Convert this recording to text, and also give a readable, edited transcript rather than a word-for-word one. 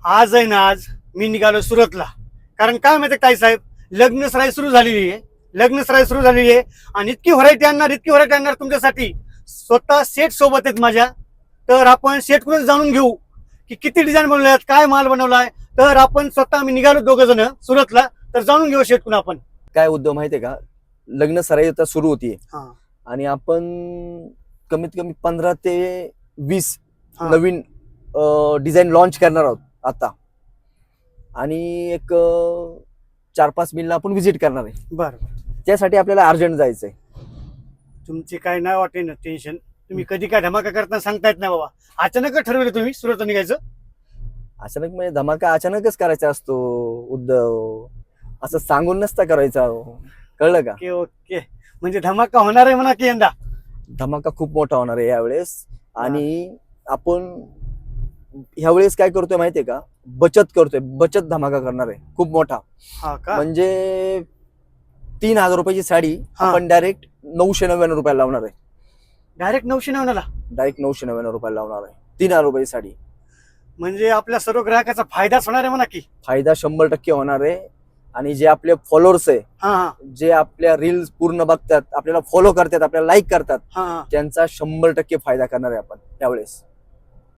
आज आहे ना, आज मी निघालो सुरतला. कारण काय माहिती ताई साहेब, लग्नसराई सुरू झालेली आहे. लग्नसराई सुरू झालेली आहे आणि इतकी व्हरायटी आणणार तुमच्यासाठी. स्वतः सेट सोबत आहेत माझ्या. तर आपण सेटकडून जाणून घेऊ की किती डिझाईन बनवल्यात, काय माल बनवलाय. तर आपण स्वतः मी निघालो दोघ जण सुरतला. तर जाणून घेऊ सेटकडून आपण. काय उद्योग माहितीये का, लग्न सराई आता सुरू होतीये हा आणि आपण कमीत कमी 15 ते 20 हा. नवीन डिझाईन लॉन्च करणार आहोत आता. आणि एक 4-5 मिलला आपण व्हिजिट करणार आहे. बर, त्यासाठी आपल्याला अर्जंट जायचंय. तुमची काय नाही वाटे ना टेन्शन. तुम्ही कधी काय धमाका करताना सांगता येत नाही बाबा. अचानक ठरवलं तुम्ही सुरत निघायचं? अचानक म्हणजे धमाका अचानकच करायचा असतो उद्धव, असं सांगून नसता करायचा. कळलं का? ओके ओके, म्हणजे धमाका होणार आहे म्हणा की यंदा. धमाका खूप मोठा होणार आहे यावेळेस. आणि आपण ह्यावेळेस काय करतोय माहितीये का, बचत करतोय. बचत धमाका करणार आहे खूप मोठा. हा का? म्हणजे 3000 रुपयाची साडी हा. आपण डायरेक्ट 999 रुपयाला लावणार आहे. डायरेक्ट 999 ला? डायरेक्ट 999 रुपयाला लावणार आहे 3000 रुपयाची साडी. म्हणजे आपल्या सर्व ग्राहकाचा फायदाच होणार आहे म्हणा की. फायदा 100% होणार आहे. आणि जे आपले फॉलोअर्स आहे, हा हा जे आपल्या रील्स पूर्ण बघतात, आपल्याला फॉलो करतात, आपल्याला लाईक करतात, हा. त्यांचा 100% फायदा करणार आहे आपण त्यावेळेस.